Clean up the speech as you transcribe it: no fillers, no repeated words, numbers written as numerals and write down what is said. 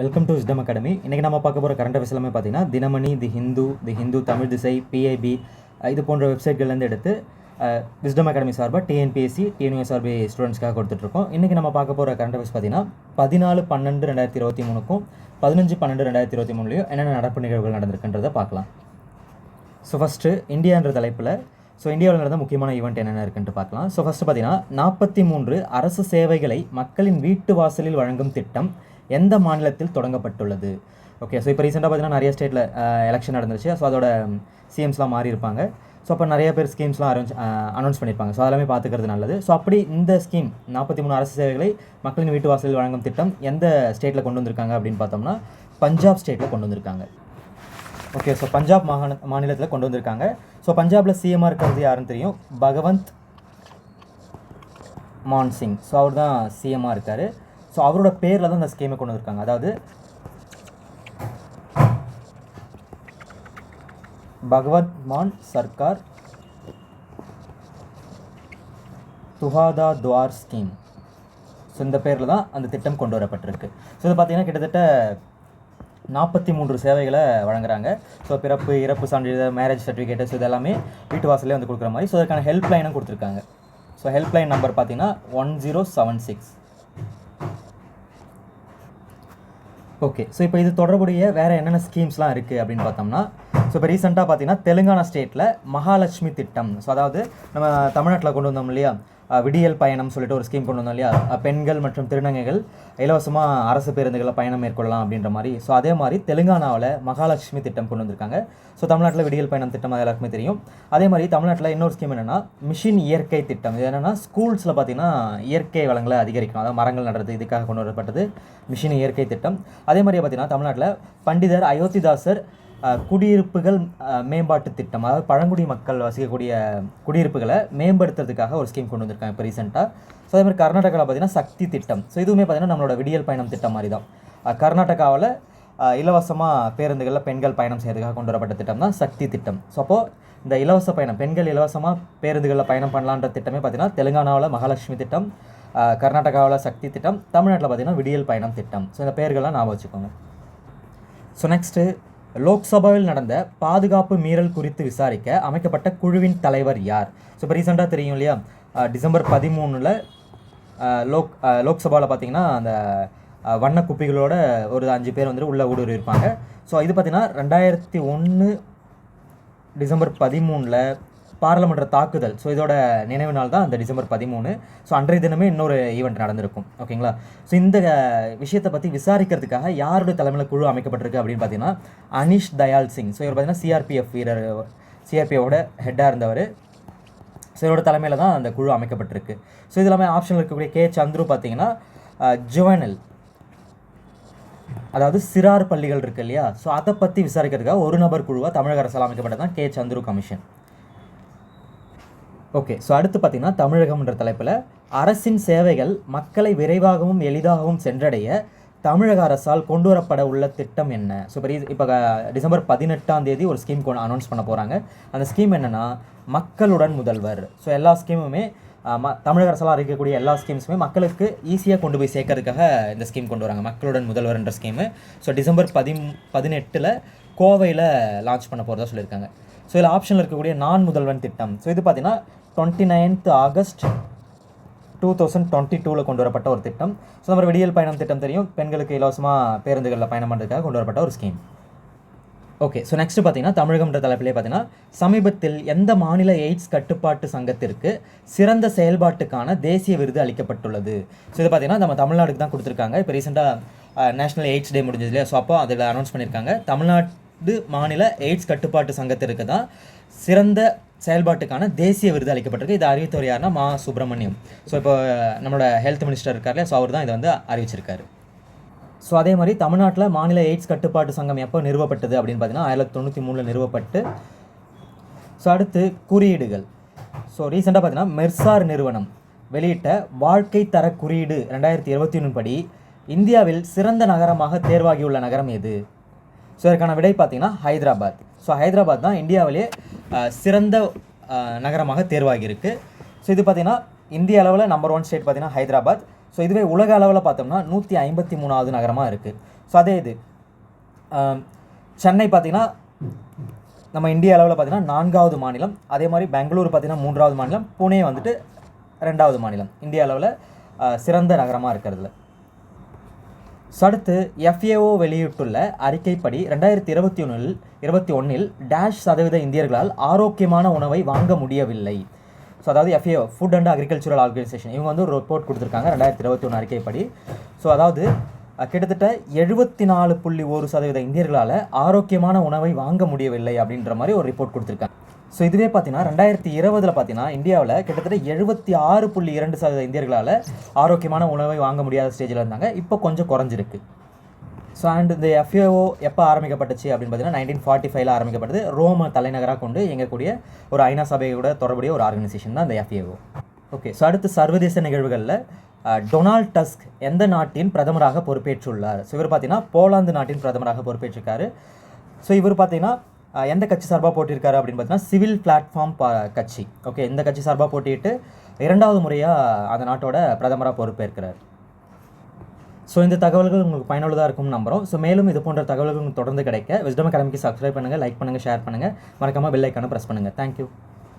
Welcome to wisdom academy. இன்றைக்கி நம்ம பார்க்க போகிற கரண்ட் அஃபேர்ஸ் எல்லாமே பார்த்தீங்கன்னா தினமணி, தி ஹிந்து, தமிழ் திசை, பிஐபி இது போன்ற வெப்சைட்கள்லேருந்து எடுத்து விஸ்டம் அகாடமி சார்பாக டிஎன்பிஎஸ்சி, டிஎன்யூஎஸ்ஆர்பி ஸ்டூடெண்ட்ஸ்க்காக கொடுத்துட்ருக்கோம். இன்றைக்கி நம்ம பார்க்க போகிற கரண்ட் அஃபேர்ஸ் பார்த்தீங்கன்னா 14/12/2023க்கும் 15/12/2023 என்னென்ன நடப்பு நிகழ்வுகள் நடந்திருக்குன்றதை பார்க்கலாம். ஸோ ஃபஸ்ட்டு இந்தியான்ற தலைப்பில் இந்தியாவில் நடந்த முக்கியமான ஈவெண்ட் என்னென்ன இருக்குன்ட்டு பார்க்கலாம். ஸோ ஃபஸ்ட்டு பார்த்தீங்கன்னா 43 அரசு சேவைகளை மக்களின் வீட்டு வாசலில் வழங்கும் திட்டம் எந்த மாநிலத்தில் தொடங்கப்பட்டுள்ளது? ஓகே, ஸோ இப்போ ரீசெண்டாக பார்த்தீங்கன்னா நிறைய ஸ்டேட்டில் எலெக்ஷன் நடந்துருச்சு. ஸோ அதோட சிஎம்ஸ்லாம் மாறி இருப்பாங்க. ஸோ அப்போ நிறைய பேர் ஸ்கீம்ஸ்லாம் அனௌன்ஸ் பண்ணியிருப்பாங்க. ஸோ அதெல்லாமே பார்த்துக்கிறது நல்லது. ஸோ அப்படி இந்த ஸ்கீம் 43 அரசு சேவைகளை மக்களின் வீட்டு வாசலில் வழங்கும் திட்டம் எந்த ஸ்டேட்டில் கொண்டு வந்திருக்காங்க அப்படின்னு பார்த்தோம்னா பஞ்சாப் ஸ்டேட்டில் கொண்டு வந்திருக்காங்க. ஓகே, ஸோ பஞ்சாப் மாநிலத்தில் கொண்டு வந்திருக்காங்க. ஸோ பஞ்சாபில் சிஎம்மாக இருக்கிறது யாருன்னு தெரியும், பகவந்த் மான் சிங். ஸோ அவர் தான் சிஎம்மாக இருக்கார். ஸோ அவரோட பேரில் தான் இந்த ஸ்கீமை கொண்டு வந்திருக்காங்க. அதாவது பகவந்த் மான் சர்க்கார் துஹாதா துவார் ஸ்கீம். ஸோ இந்த பேரில் தான் அந்த திட்டம் கொண்டு வரப்பட்டிருக்கு. ஸோ இது பார்த்திங்கன்னா கிட்டத்தட்ட 43 சேவைகளை வழங்குறாங்க. ஸோ பிறப்பு, இறப்பு சான்றிதழ், மேரேஜ் சர்டிஃபிகேட்டு, ஸோ இதெல்லாமே வீட்டு வாசலே வந்து கொடுக்குற மாதிரி. ஸோ அதுக்கான ஹெல்ப் லைனும் கொடுத்துருக்காங்க. ஸோ ஹெல்ப் லைன் நம்பர் பார்த்தீங்கன்னா 1076. ஓகே, ஸோ இப்போ இது தொடர்புடைய வேறு என்னென்ன ஸ்கீம்ஸ்லாம் இருக்குது அப்படின்னு பார்த்தோம்னா, ஸோ இப்போ ரீசெண்டாக பார்த்தீங்கன்னா தெலுங்கானா ஸ்டேட்டில் மகாலட்சுமி திட்டம். ஸோ அதாவது நம்ம தமிழ்நாட்டில் கொண்டு வந்தோம் இல்லையா, விடியல் பயணம் சொல்லிட்டு ஒரு ஸ்கீம் கொண்டு வந்தோம் இல்லையா, பெண்கள் மற்றும் திருநங்கைகள் இலவசமாக அரசு பேருந்துகளில் பயணம் மேற்கொள்ளலாம் அப்படின்ற மாதிரி. ஸோ அதே மாதிரி தெலுங்கானாவில் மகாலட்சுமி திட்டம் கொண்டு வந்திருக்காங்க. ஸோ தமிழ்நாட்டில் விடியல் பயணம் திட்டம் அது எல்லாருக்குமே தெரியும். அதே மாதிரி தமிழ்நாட்டில் இன்னொரு ஸ்கீம் என்னென்னா மிஷின் இயற்கை திட்டம். இது என்னென்னா ஸ்கூல்ஸில் பார்த்தீங்கன்னா இயற்கை வளங்களை அதிகரிக்கணும், அதாவது மரங்கள் நடுறது, இதுக்காக கொண்டு வரப்பட்டது மிஷின் இயற்கை திட்டம். அதே மாதிரியே பார்த்தீங்கன்னா தமிழ்நாட்டில் பண்டிதர் அயோத்திதாசர் குடியிருப்புகள் மேம்பாட்டு திட்டம், அதாவது பழங்குடி மக்கள் வசிக்கக்கூடிய குடியிருப்புகளை மேம்படுத்துறதுக்காக ஒரு ஸ்கீம் கொண்டு வந்திருக்காங்க இப்போ ரீசெண்டாக. ஸோ அதே மாதிரி கர்நாடகாவில் பார்த்தீங்கன்னா சக்தி திட்டம். ஸோ இதுவுமே பார்த்தீங்கன்னா நம்மளோட விடியல் பயணம் திட்டம் மாதிரி தான். கர்நாடகாவில் இலவசமாக பேருந்துகளில் பெண்கள் பயணம் செய்யறதுக்காக கொண்டு வரப்பட்ட திட்டம் தான் சக்தி திட்டம். ஸோ அப்போது இந்த இலவச பயணம், பெண்கள் இலவசமாக பேருந்துகளில் பயணம் பண்ணலான்ற திட்டமே பார்த்தீங்கன்னா தெலுங்கானாவில் மகாலட்சுமி திட்டம், கர்நாடகாவில் சக்தி திட்டம், தமிழ்நாட்டில் பார்த்தீங்கன்னா விடியல் பயணம் திட்டம். ஸோ இந்த பேர்கள்லாம் ஞாபகம் வச்சுக்கோங்க. ஸோ நெக்ஸ்ட்டு லோக்சபாவில் நடந்த பாதுகாப்பு மீறல் குறித்து விசாரிக்க அமைக்கப்பட்ட குழுவின் தலைவர் யார்? ஸோ இப்போ ரீசெண்டாக தெரியும் இல்லையா, டிசம்பர் 13 லோக்சபாவில் பார்த்தீங்கன்னா அந்த வண்ண குப்பிகளோட ஒரு 5 பேர் வந்து உள்ள ஊடுருவி இருப்பாங்க. ஸோ இது பார்த்தீங்கன்னா 2001 டிசம்பர் 13 பாராளுமன்ற தாக்குதல். ஸோ இதோட நினைவு நாள் தான் அந்த டிசம்பர் 13. ஸோ அன்றைய தினமே இன்னொரு ஈவெண்ட் நடந்திருக்கும். ஓகேங்களா? ஸோ இந்த விஷயத்தை பற்றி விசாரிக்கிறதுக்காக யாருடைய தலைமையில் குழு அமைக்கப்பட்டிருக்கு அப்படின்னு பார்த்தீங்கன்னா அனிஷ் தயால் சிங். ஸோ இவர் பார்த்தீங்கன்னா சிஆர்பிஎஃப் வீரர், சிஆர்பிஎஃபோட ஹெட்டாக இருந்தவர். ஸோ இவரோட தலைமையில் தான் அந்த குழு அமைக்கப்பட்டிருக்கு. ஸோ இது எல்லாமே ஆப்ஷனில் இருக்கக்கூடிய கே சந்துரு பார்த்தீங்கன்னா ஜுவனல், அதாவது சிறார் பள்ளிகள் இருக்குது இல்லையா, ஸோ அதை பற்றி விசாரிக்கிறதுக்காக ஒரு நபர் குழுவாக தமிழக அரசால் அமைக்கப்பட்டது தான் K Chandru commission. Okay, so அடுத்து பார்த்திங்கன்னா தமிழகம்ன்ற தலைப்பில் அரசின் சேவைகள் மக்களை விரைவாகவும் எளிதாகவும் சென்றடைய தமிழக அரசால் கொண்டு வரப்பட உள்ள திட்டம் என்ன? ஸோ இப்போ டிசம்பர் 18 ஒரு ஸ்கீம் அனௌன்ஸ் பண்ண போகிறாங்க. அந்த ஸ்கீம் என்னென்னா மக்களுடன் முதல்வர். ஸோ எல்லா ஸ்கீமுமே தமிழக அரசால் அறிவிக்கக்கூடிய எல்லா ஸ்கீம்ஸுமே மக்களுக்கு ஈஸியாக கொண்டு போய் சேர்க்கறதுக்காக இந்த ஸ்கீம் கொண்டு வராங்க, மக்களுடன் முதல்வர்ன்ற ஸ்கீமு. ஸோ டிசம்பர் 18 கோவையில் லான்ச் பண்ண போகிறதா சொல்லியிருக்காங்க. ஸோ இதில் ஆப்ஷனில் இருக்கக்கூடிய நான் முதல்வன் திட்டம். ஸோ இது பார்த்தீங்கன்னா 29 ஆகஸ்ட் 2022 கொண்டு வரப்பட்ட ஒரு திட்டம். ஸோ நம்ம விடியல் பயணம் திட்டம் தெரியும், பெண்களுக்கு இலவசமாக பேருந்துகளில் பயணம் பண்ணுறதுக்காக கொண்டு வரப்பட்ட ஒரு ஸ்கீம். ஓகே, ஸோ நெக்ஸ்ட்டு பார்த்தீங்கன்னா தமிழகம்ன்ற தலைப்பிலே பார்த்தீங்கன்னா சமீபத்தில் எந்த மாநில எய்ட்ஸ் கட்டுப்பாட்டு சங்கத்திற்கு சிறந்த செயல்பாட்டுக்கான தேசிய விருது அளிக்கப்பட்டுள்ளது? ஸோ இது பார்த்தீங்கன்னா நம்ம தமிழ்நாடுக்கு தான் கொடுத்துருக்காங்க. இப்போ ரீசெண்டாக நேஷனல் எய்ட்ஸ் டே முடிஞ்சது இல்லையா, ஸோ அப்போ அதில் அனௌன்ஸ் பண்ணியிருக்காங்க தமிழ்நாடு மாநில எய்ட்ஸ் கட்டுப்பாட்டு சங்கத்திற்கு தான் சிறந்த செயல்பாட்டுக்கான தேசிய விருது அளிக்கப்பட்டிருக்கு. இது அறிவித்தவர் யாருன்னா மா சுப்பிரமணியம். ஸோ இப்போ நம்மளோட ஹெல்த் மினிஸ்டர் இருக்கார் இல்லையா, ஸோ அவர் தான் இதை வந்து அறிவிச்சிருக்காரு. ஸோ அதே மாதிரி தமிழ்நாட்டில் மாநில எய்ட்ஸ் கட்டுப்பாட்டு சங்கம் எப்போ நிறுவப்பட்டது அப்படின்னு பார்த்தீங்கன்னா 1993 நிறுவப்பட்டு. ஸோ அடுத்து குறியீடுகள். ஸோ ரீசெண்டாக பார்த்தீங்கன்னா மெர்சார் நிறுவனம் வெளியிட்ட வாழ்க்கை தர குறியீடு 2021 படி இந்தியாவில் சிறந்த நகரமாக தேர்வாகியுள்ள நகரம் எது? ஸோ இதற்கான விடை பார்த்தீங்கன்னா ஹைதராபாத். ஸோ ஹைதராபாத் தான் இந்தியாவிலே சிறந்த நகரமாக தேர்வாகியிருக்கு. ஸோ இது பார்த்திங்கன்னா இந்திய அளவில் நம்பர் 1 ஸ்டேட் பார்த்திங்கன்னா ஹைதராபாத். ஸோ இதுவே உலக அளவில் பார்த்தோம்னா 153வது நகரமாக இருக்குது. ஸோ அதே இது சென்னை பார்த்திங்கன்னா நம்ம இந்திய அளவில் பார்த்திங்கன்னா 4வது மாநிலம். அதே மாதிரி பெங்களூர் பார்த்திங்கன்னா 3வது மாநிலம். புனே வந்துட்டு 2வது மாநிலம் இந்திய அளவில் சிறந்த நகரமாக இருக்கிறதுல. ஸோ அடுத்து FAO வெளியிட்டுள்ள அறிக்கைப்படி 2021 -1% இந்தியர்களால் ஆரோக்கியமான உணவை வாங்க முடியவில்லை. ஸோ அதாவது FAO food and agricultural organisation இவங்க வந்து ஒரு ரிப்போர்ட் கொடுத்துருக்காங்க 2021 அறிக்கைப்படி. ஸோ அதாவது கிட்டத்தட்ட 74.1% இந்தியர்களால் ஆரோக்கியமான உணவை வாங்க முடியவில்லை அப்படின்ற மாதிரி ஒரு ரிப்போர்ட் கொடுத்துருக்காங்க. ஸோ இதுவே பார்த்தீங்கன்னா 2020 பார்த்தீங்கன்னா இந்தியாவில் கிட்டத்தட்ட 76.2% இந்தியர்களால் ஆரோக்கியமான உணவை வாங்க முடியாத ஸ்டேஜில் இருந்தாங்க. இப்போ கொஞ்சம் குறைஞ்சிருக்கு. ஸோ அண்ட் இந்த FAO எப்போ ஆரம்பிக்கப்பட்டுச்சு அப்படின்னு பார்த்தீங்கன்னா 1945 ஆரம்பிக்கப்பட்டது. ரோம தலைநகராக கொண்டு இயங்கக்கூடிய ஒரு ஐநா சபையோட தொடர்புடைய ஒரு ஆர்கனைசேஷன் தான் இந்த FAO. ஓகே, ஸோ அடுத்து சர்வதேச நிகழ்வுகளில் டொனால்ட் டஸ்க் எந்த நாட்டின் பிரதமராக பொறுப்பேற்றுள்ளார்? ஸோ இவர் பார்த்தீங்கன்னா போலாந்து நாட்டின் பிரதமராக பொறுப்பேற்றிருக்காரு. ஸோ இவர் பார்த்தீங்கன்னா எந்த கட்சி சார்பாக போட்டியிருக்காரு அப்படின்னு பார்த்தீங்கன்னா சிவில் பிளாட்ஃபார்ம் கட்சி. ஓகே, இந்த கட்சி சார்பாக போட்டிட்டு 2வது முறையாக அந்த நாட்டோட பிரதமராக பொறுப்பேற்கிறார். ஸோ இந்த தகவல்கள் உங்களுக்கு பயனுள்ளதாக இருக்கும்னு நம்புகிறோம். ஸோ மேலும் இது போன்ற தகவல்கள் உங்களுக்கு தொடர்ந்து கிடைக்க விஸ்டம் அகாடமிக்கு சப்ஸ்கிரைப் பண்ணுங்கள், லைக் பண்ணுங்கள், ஷேர் பண்ணுங்கள், மறக்காமல் பெல் ஐக்கானை ப்ரெஸ் பண்ணுங்கள். தேங்க்யூ.